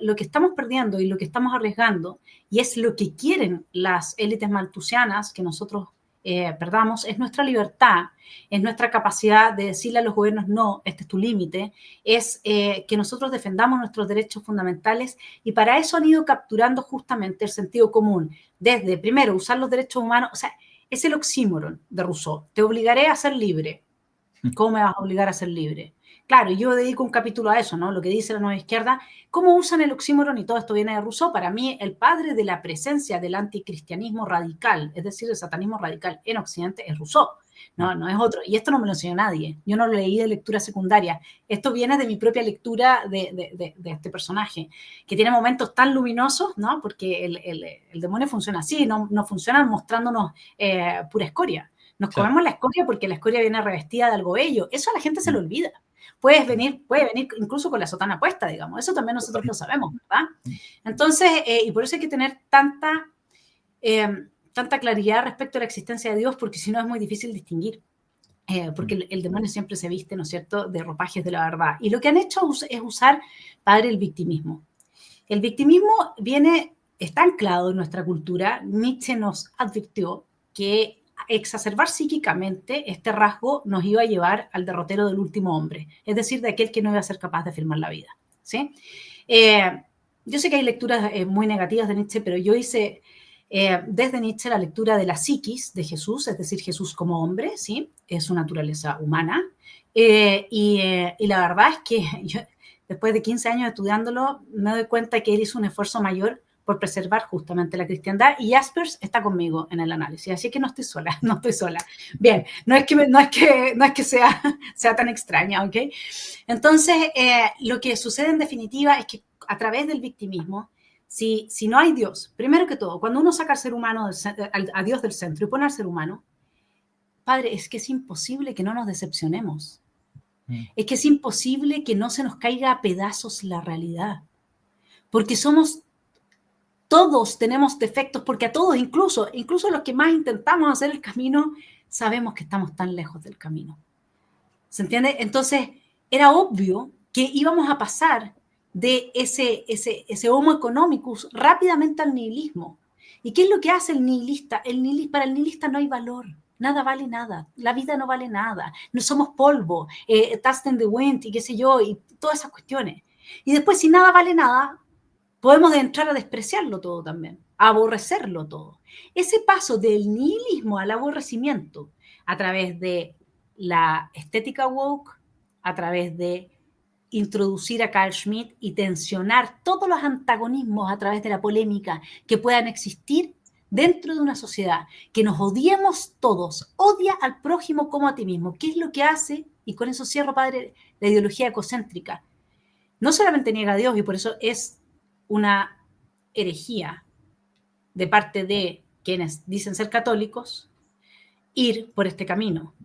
lo que estamos perdiendo y lo que estamos arriesgando, y es lo que quieren las élites malthusianas que nosotros perdamos, es nuestra libertad, es nuestra capacidad de decirle a los gobiernos, no, este es tu límite, es que nosotros defendamos nuestros derechos fundamentales, y para eso han ido capturando justamente el sentido común, desde, primero, usar los derechos humanos, o sea, es el oxímoron de Rousseau. Te obligaré a ser libre. ¿Cómo me vas a obligar a ser libre? Claro, yo dedico un capítulo a eso, ¿no? Lo que dice la nueva izquierda. ¿Cómo usan el oxímoron? Y todo esto viene de Rousseau. Para mí, el padre de la presencia del anticristianismo radical, es decir, el satanismo radical en Occidente, es Rousseau. No es otro. Y esto no me lo enseñó nadie. Yo no lo leí de lectura secundaria. Esto viene de mi propia lectura de este personaje, que tiene momentos tan luminosos, ¿no? Porque el demonio funciona así, no funciona mostrándonos pura escoria. Nos comemos la escoria porque la escoria viene revestida de algo bello. Eso a la gente se le olvida. Puede venir incluso con la sotana puesta, digamos. Eso también nosotros lo sabemos, ¿verdad? Entonces, y por eso hay que tener tanta claridad respecto a la existencia de Dios, porque si no es muy difícil distinguir. Porque el demonio siempre se viste, ¿no es cierto?, de ropajes de la verdad. Y lo que han hecho es usar, padre, el victimismo. El victimismo está anclado en nuestra cultura. Nietzsche nos advirtió que exacerbar psíquicamente este rasgo nos iba a llevar al derrotero del último hombre, es decir, de aquel que no iba a ser capaz de afirmar la vida, ¿sí? Yo sé que hay lecturas muy negativas de Nietzsche, pero yo hice desde Nietzsche la lectura de la psiquis de Jesús, es decir, Jesús como hombre, ¿sí? Es su naturaleza humana, y la verdad es que yo, después de 15 años estudiándolo, me doy cuenta que él hizo un esfuerzo mayor por preservar justamente la cristiandad, y Jaspers está conmigo en el análisis, así que no estoy sola. Bien, no es que sea tan extraña, ¿ok? Entonces, lo que sucede en definitiva es que a través del victimismo, si no hay Dios, primero que todo, cuando uno saca al ser humano, a Dios del centro y pone al ser humano, padre, es que es imposible que no nos decepcionemos. Es que es imposible que no se nos caiga a pedazos la realidad, porque todos tenemos defectos, porque a todos, incluso los que más intentamos hacer el camino, sabemos que estamos tan lejos del camino. ¿Se entiende? Entonces, era obvio que íbamos a pasar de ese homo economicus rápidamente al nihilismo. ¿Y qué es lo que hace el nihilista? Para el nihilista no hay valor. Nada vale nada. La vida no vale nada. No somos polvo, dust in the wind y qué sé yo, y todas esas cuestiones. Y después, si nada vale nada, podemos entrar a despreciarlo todo también, a aborrecerlo todo. Ese paso del nihilismo al aborrecimiento a través de la estética woke, a través de introducir a Carl Schmitt y tensionar todos los antagonismos a través de la polémica que puedan existir dentro de una sociedad, que nos odiemos todos, odia al prójimo como a ti mismo. ¿Qué es lo que hace? Y con eso cierro, padre, la ideología ecocéntrica. No solamente niega a Dios, y por eso es una herejía de parte de quienes dicen ser católicos ir por este camino,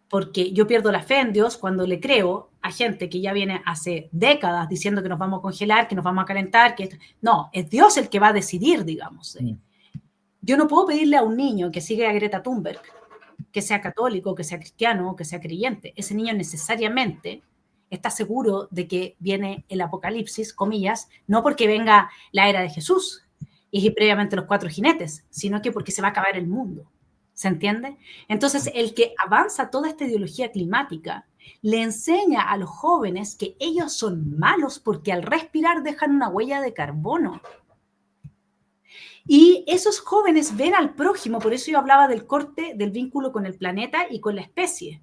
porque yo pierdo la fe en Dios cuando le creo a gente que ya viene hace décadas diciendo que nos vamos a congelar, que nos vamos a calentar, no, es Dios el que va a decidir, digamos. Yo no puedo pedirle a un niño que sigue a Greta Thunberg que sea católico, que sea cristiano, que sea creyente. Ese niño necesariamente está seguro de que viene el apocalipsis, comillas, no porque venga la era de Jesús y previamente los 4 jinetes, sino que porque se va a acabar el mundo. ¿Se entiende? Entonces, el que avanza toda esta ideología climática le enseña a los jóvenes que ellos son malos porque al respirar dejan una huella de carbono. Y esos jóvenes ven al prójimo, por eso yo hablaba del corte del vínculo con el planeta y con la especie.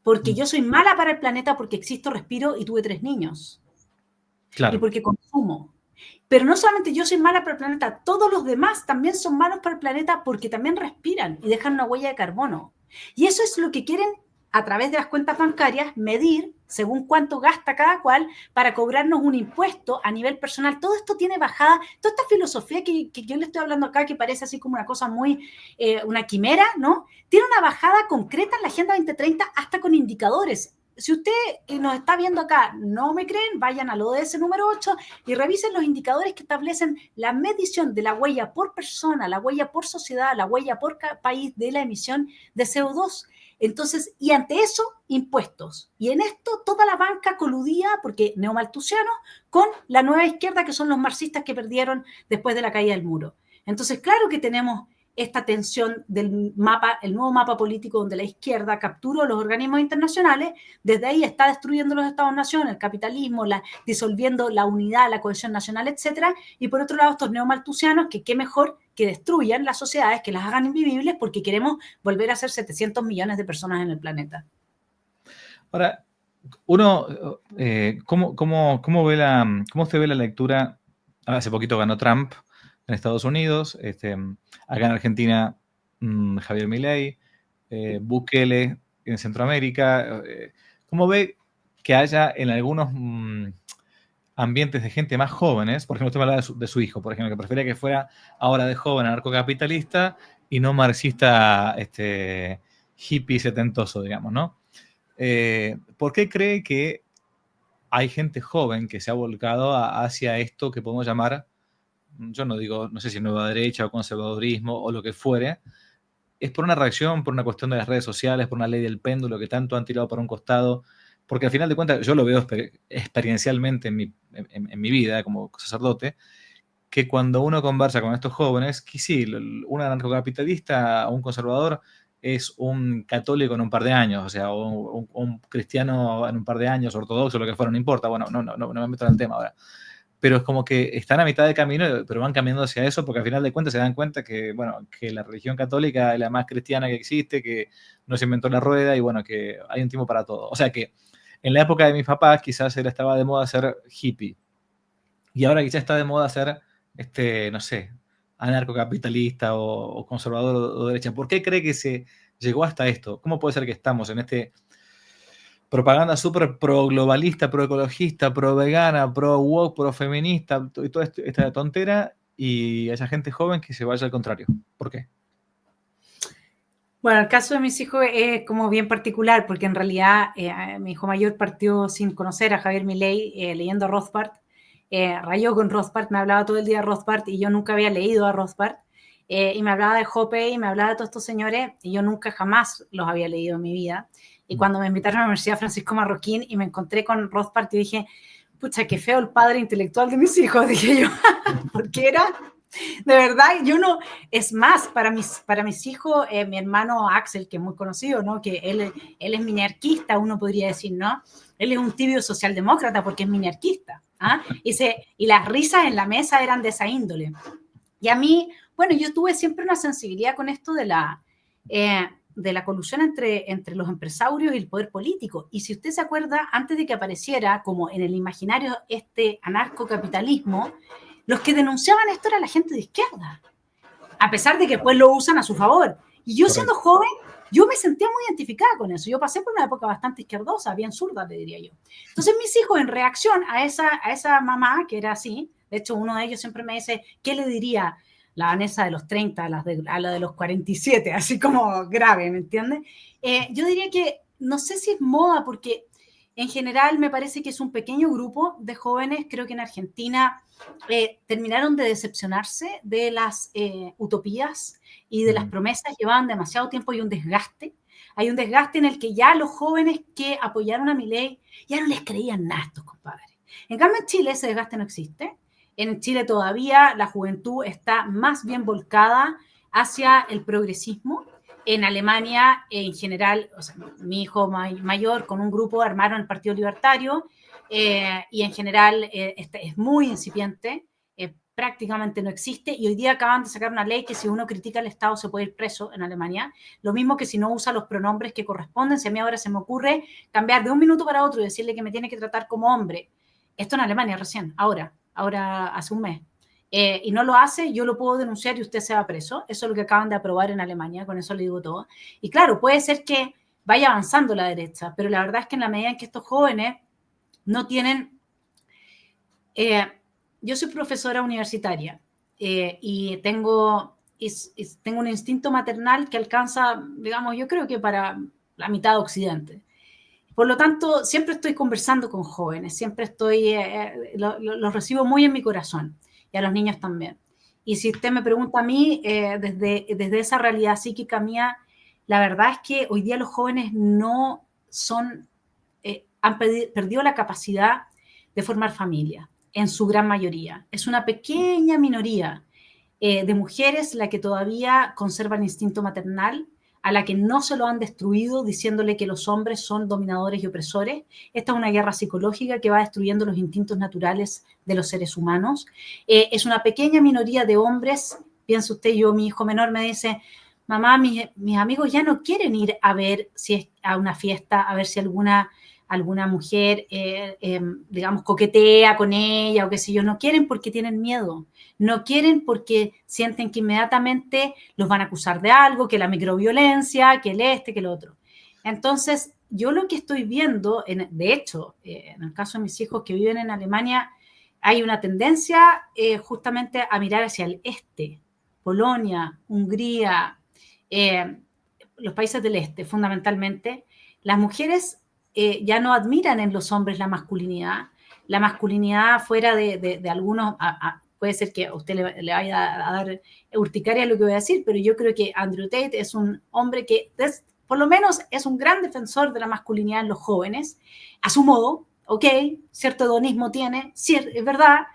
Porque yo soy mala para el planeta porque existo, respiro y tuve 3 niños. Claro. Y porque consumo. Pero no solamente yo soy mala para el planeta, todos los demás también son malos para el planeta porque también respiran y dejan una huella de carbono. Y eso es lo que quieren, a través de las cuentas bancarias, medir según cuánto gasta cada cual, para cobrarnos un impuesto a nivel personal. Todo esto tiene bajada, toda esta filosofía que yo le estoy hablando acá, que parece así como una cosa muy, una quimera, ¿no? Tiene una bajada concreta en la Agenda 2030 hasta con indicadores. Si usted nos está viendo acá, no me creen, vayan al ODS número 8 y revisen los indicadores que establecen la medición de la huella por persona, la huella por sociedad, la huella por país de la emisión de CO2. Entonces, y ante eso, impuestos. Y en esto, toda la banca coludía, porque neomalthusianos, con la nueva izquierda, que son los marxistas que perdieron después de la caída del muro. Entonces, claro que tenemos esta tensión del mapa, el nuevo mapa político donde la izquierda capturó los organismos internacionales, desde ahí está destruyendo los Estados-nación, el capitalismo, disolviendo la unidad, la cohesión nacional, etcétera, y por otro lado estos neomalthusianos que qué mejor que destruyan las sociedades, que las hagan invivibles porque queremos volver a ser 700 millones de personas en el planeta.
Ahora, uno, ¿cómo usted ve la lectura? Hace poquito ganó Trump en Estados Unidos, acá en Argentina Javier Milei, Bukele en Centroamérica. ¿Cómo ve que haya en algunos ambientes de gente más jóvenes, por ejemplo, usted me hablaba de su hijo, por ejemplo, que prefería que fuera ahora de joven anarcocapitalista y no marxista hippie setentoso, digamos, ¿no? ¿Por qué cree que hay gente joven que se ha volcado hacia esto que podemos llamar, yo no digo, no sé si nueva derecha o conservadurismo o lo que fuere? ¿Es por una reacción, por una cuestión de las redes sociales, por una ley del péndulo que tanto han tirado para un costado? Porque al final de cuentas, yo lo veo experiencialmente en mi vida como sacerdote, que cuando uno conversa con estos jóvenes, que sí, un anarcocapitalista o un conservador es un católico en un par de años, o sea, un cristiano en un par de años, ortodoxo, lo que fuera, no importa, bueno, no me meto en el tema ahora. Pero es como que están a mitad de camino, pero van caminando hacia eso, porque al final de cuentas se dan cuenta que, bueno, que la religión católica es la más cristiana que existe, que no se inventó la rueda y, bueno, que hay un tiempo para todo. O sea que en la época de mis papás quizás estaba de moda ser hippie, y ahora quizás está de moda ser, no sé, anarcocapitalista o conservador o derecha. ¿Por qué cree que se llegó hasta esto? ¿Cómo puede ser que estamos en propaganda súper pro-globalista, pro-ecologista, pro-vegana, pro-woke, pro-feminista, y toda esta tontera, y esa gente joven que se vaya al contrario? ¿Por qué?
Bueno, el caso de mis hijos es como bien particular, porque en realidad mi hijo mayor partió sin conocer a Javier Milei, leyendo a Rothbard, rayó con Rothbard, me hablaba todo el día de Rothbard y yo nunca había leído a Rothbard, y me hablaba de Hoppe y me hablaba de todos estos señores y yo nunca jamás los había leído en mi vida. Y cuando me invitaron a la Universidad Francisco Marroquín y me encontré con Rothbard, y dije, pucha, qué feo el padre intelectual de mis hijos, dije yo, porque era... De verdad, yo no, es más, para mis hijos, mi hermano Axel, que es muy conocido, ¿no? Que él es minarquista, uno podría decir, ¿no? Él es un tibio socialdemócrata porque es minarquista, ¿ah? Y las risas en la mesa eran de esa índole. Y a mí, bueno, yo tuve siempre una sensibilidad con esto de la colusión entre los empresarios y el poder político. Y si usted se acuerda, antes de que apareciera como en el imaginario este anarcocapitalismo, los que denunciaban esto era la gente de izquierda, a pesar de que después lo usan a su favor. Y yo siendo joven, yo me sentía muy identificada con eso. Yo pasé por una época bastante izquierdosa, bien zurda, le diría yo. Entonces mis hijos, en reacción a esa mamá, que era así, de hecho uno de ellos siempre me dice, ¿qué le diría la Vanessa de los 30 a la de los 47? Así como grave, ¿me entiendes? Yo diría que, no sé si es moda, porque en general me parece que es un pequeño grupo de jóvenes, creo que en Argentina terminaron de decepcionarse de las utopías y de las promesas, llevaban demasiado tiempo y un desgaste. Hay un desgaste en el que ya los jóvenes que apoyaron a Milei ya no les creían nada a estos compadres. En cambio en Chile ese desgaste no existe. En Chile todavía la juventud está más bien volcada hacia el progresismo. En Alemania, en general, o sea, mi hijo mayor con un grupo armaron el Partido Libertario, y en general es muy incipiente, prácticamente no existe, y hoy día acaban de sacar una ley que si uno critica al Estado se puede ir preso en Alemania, lo mismo que si no usa los pronombres que corresponden. Si a mí ahora se me ocurre cambiar de un minuto para otro y decirle que me tiene que tratar como hombre, esto en Alemania recién, ahora hace un mes, y no lo hace, yo lo puedo denunciar y usted se va preso. Eso es lo que acaban de aprobar en Alemania, con eso le digo todo. Y claro, puede ser que vaya avanzando la derecha, pero la verdad es que en la medida en que estos jóvenes no tienen... yo soy profesora universitaria y tengo un instinto maternal que alcanza, digamos, yo creo que para la mitad de Occidente. Por lo tanto, siempre estoy conversando con jóvenes, siempre los recibo muy en mi corazón y a los niños también. Y si usted me pregunta a mí, desde esa realidad psíquica mía, la verdad es que hoy día los jóvenes no son, han perdido la capacidad de formar familia, en su gran mayoría. Es una pequeña minoría de mujeres la que todavía conserva el instinto maternal, a la que no se lo han destruido diciéndole que los hombres son dominadores y opresores. Esta es una guerra psicológica que va destruyendo los instintos naturales de los seres humanos. Es una pequeña minoría de hombres, piensa usted, mi hijo menor me dice, mamá, mis amigos ya no quieren ir a ver si es a una fiesta, a ver si alguna mujer, digamos, coquetea con ella o qué sé yo, no quieren porque tienen miedo, no quieren porque sienten que inmediatamente los van a acusar de algo, que la microviolencia, que que el otro. Entonces, yo lo que estoy viendo, de hecho, en el caso de mis hijos que viven en Alemania, hay una tendencia justamente a mirar hacia el este, Polonia, Hungría, los países del este, fundamentalmente. Las mujeres ya no admiran en los hombres la masculinidad fuera de algunos, puede ser que a usted le vaya a dar urticaria lo que voy a decir, pero yo creo que Andrew Tate es un hombre que por lo menos es un gran defensor de la masculinidad en los jóvenes, a su modo, ok, cierto hedonismo tiene, es verdad,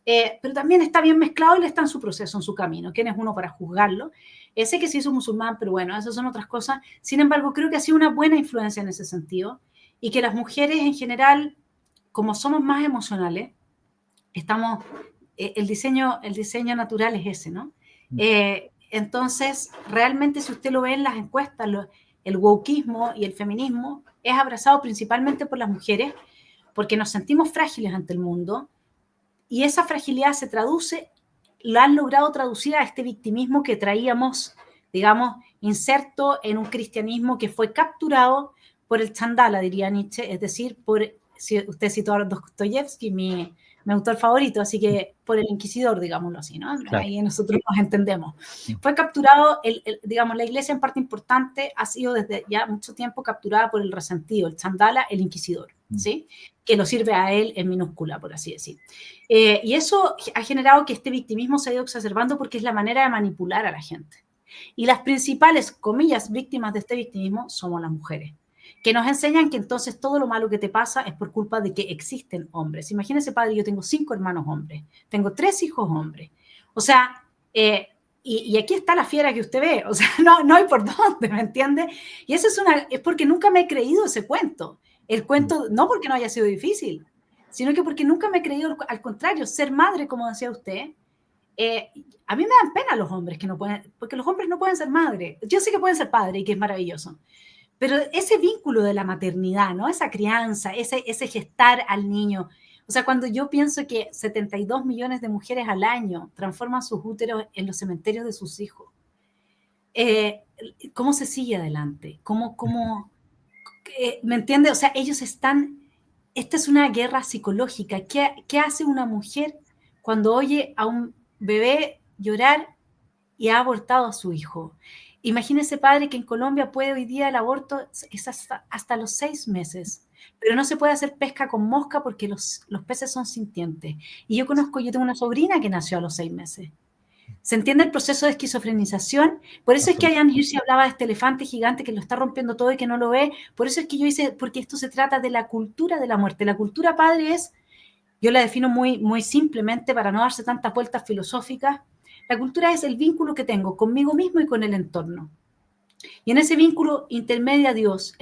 pero también está bien mezclado y le está en su proceso, en su camino. ¿Quién es uno para juzgarlo? Sé que se hizo musulmán, pero bueno, esas son otras cosas. Sin embargo, creo que ha sido una buena influencia en ese sentido y que las mujeres en general, como somos más emocionales, estamos, el diseño natural es ese, ¿no? Entonces, realmente si usted lo ve en las encuestas, el wokeismo y el feminismo es abrazado principalmente por las mujeres porque nos sentimos frágiles ante el mundo y esa fragilidad se traduce, lo han logrado traducir a este victimismo que traíamos, digamos, inserto en un cristianismo que fue capturado por el chandala, diría Nietzsche, es decir, si usted citó a Dostoyevsky, mi autor favorito, así que por el inquisidor, digámoslo así, ¿no? Claro. Ahí nosotros nos entendemos. Fue capturado, digamos, la iglesia en parte importante ha sido desde ya mucho tiempo capturada por el resentido, el chandala, el inquisidor, ¿sí? Que lo sirve a él en minúscula, por así decir. Y eso ha generado que este victimismo se ha ido exacerbando porque es la manera de manipular a la gente. Y las principales, comillas, víctimas de este victimismo somos las mujeres, que nos enseñan que entonces todo lo malo que te pasa es por culpa de que existen hombres. Imagínese, padre, yo tengo 5 hermanos hombres, tengo 3 hijos hombres. O sea, y aquí está la fiera que usted ve, o sea, no hay por dónde, ¿me entiende? Y eso es porque nunca me he creído ese cuento. El cuento, no porque no haya sido difícil, sino que porque nunca me he creído, al contrario, ser madre, como decía usted, a mí me dan pena los hombres que no pueden, porque los hombres no pueden ser madre. Yo sé que pueden ser padre y que es maravilloso, pero ese vínculo de la maternidad, ¿no? Esa crianza, ese gestar al niño. O sea, cuando yo pienso que 72 millones de mujeres al año transforman sus úteros en los cementerios de sus hijos, ¿cómo se sigue adelante? ¿Me entiende? O sea, ellos están... Esta es una guerra psicológica. ¿Qué hace una mujer cuando oye a un bebé llorar y ha abortado a su hijo? Imagínese, padre, que en Colombia puede hoy día el aborto es hasta los 6 meses, pero no se puede hacer pesca con mosca porque los peces son sintientes. Y yo tengo una sobrina que nació a los 6 meses. ¿Se entiende el proceso de esquizofrenización? Por eso es que Ian Hirsi hablaba de este elefante gigante que lo está rompiendo todo y que no lo ve. Por eso es que yo hice, porque esto se trata de la cultura de la muerte. La cultura, padre, es, yo la defino muy, muy simplemente para no darse tantas vueltas filosóficas. La cultura es el vínculo que tengo conmigo mismo y con el entorno. Y en ese vínculo intermedia Dios,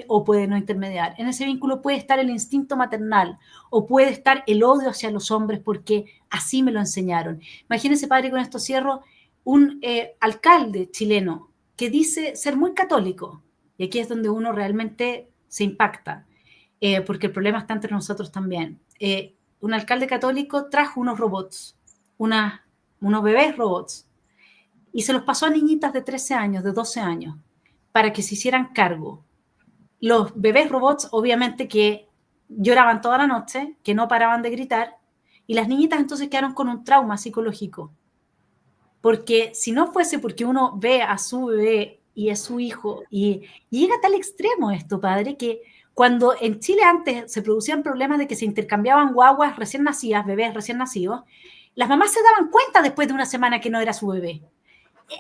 o puede no intermediar. En ese vínculo puede estar el instinto maternal o puede estar el odio hacia los hombres porque así me lo enseñaron. Imagínense, padre, con esto cierro, un alcalde chileno que dice ser muy católico. Y aquí es donde uno realmente se impacta, porque el problema está entre nosotros también. Un alcalde católico trajo unos robots, unos bebés robots, y se los pasó a niñitas de 13 años, de 12 años, para que se hicieran cargo los bebés robots, obviamente, que lloraban toda la noche, que no paraban de gritar, y las niñitas entonces quedaron con un trauma psicológico. Porque si no fuese porque uno ve a su bebé y es su hijo, y llega a tal extremo esto, padre, que cuando en Chile antes se producían problemas de que se intercambiaban guaguas recién nacidas, bebés recién nacidos, las mamás se daban cuenta después de una semana que no era su bebé.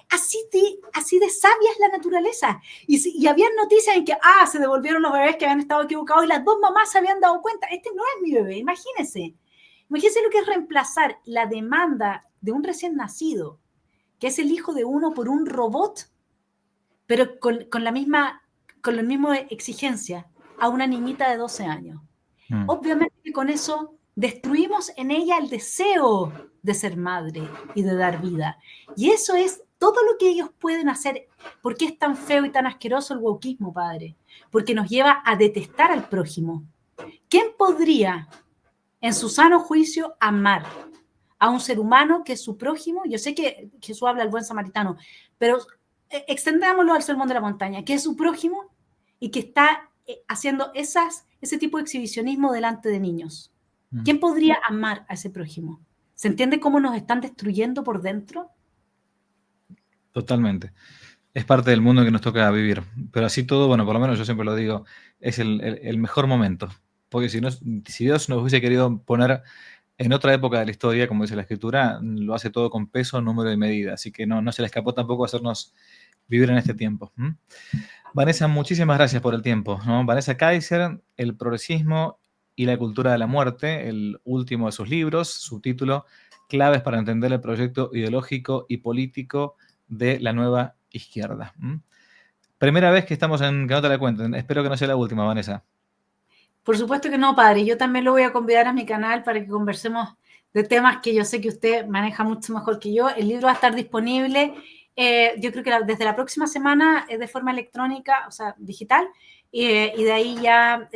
Así de sabia es la naturaleza. Y había noticias en que, se devolvieron los bebés que habían estado equivocados y las dos mamás se habían dado cuenta, este no es mi bebé, imagínense. Imagínense lo que es reemplazar la demanda de un recién nacido, que es el hijo de uno, por un robot, pero con la misma exigencia, a una niñita de 12 años. Obviamente con eso destruimos en ella el deseo de ser madre y de dar vida. Y eso es todo lo que ellos pueden hacer. ¿Por qué es tan feo y tan asqueroso el wokeismo, padre? Porque nos lleva a detestar al prójimo. ¿Quién podría, en su sano juicio, amar a un ser humano que es su prójimo? Yo sé que Jesús habla del buen samaritano, pero extendámoslo al sermón de la montaña, que es su prójimo y que está haciendo ese tipo de exhibicionismo delante de niños. ¿Quién podría amar a ese prójimo? ¿Se entiende cómo nos están destruyendo por dentro?
Totalmente. Es parte del mundo que nos toca vivir. Pero así todo, bueno, por lo menos yo siempre lo digo, es el mejor momento. Porque si Dios nos hubiese querido poner en otra época de la historia, como dice la Escritura, lo hace todo con peso, número y medida. Así que no se le escapó tampoco hacernos vivir en este tiempo. Vanessa, muchísimas gracias por el tiempo, ¿no? Vanessa Kaiser, El progresismo y la cultura de la muerte, el último de sus libros, su título, Claves para entender el proyecto ideológico y político de la nueva izquierda. Primera vez que estamos en Que no te la cuenten. Espero que no sea la última, Vanessa.
Por supuesto que no, padre. Yo también lo voy a convidar a mi canal para que conversemos de temas que yo sé que usted maneja mucho mejor que yo. El libro va a estar disponible, yo creo que desde la próxima semana, de forma electrónica, o sea, digital, y de ahí ya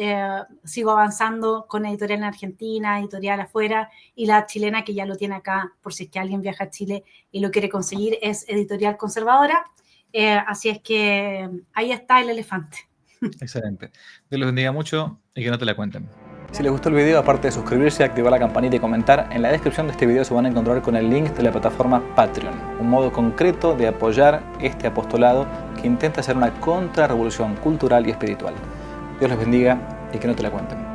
sigo avanzando con editorial en Argentina, editorial afuera, y la chilena, que ya lo tiene acá, por si es que alguien viaja a Chile y lo quiere conseguir, es Editorial Conservadora. Así es que ahí está el elefante.
Excelente. Dios los bendiga mucho y que no te la cuenten. Si les gustó el video, aparte de suscribirse, activar la campanita y comentar, en la descripción de este video se van a encontrar con el link de la plataforma Patreon, un modo concreto de apoyar este apostolado que intenta hacer una contrarrevolución cultural y espiritual. Dios les bendiga y que no te la cuenten.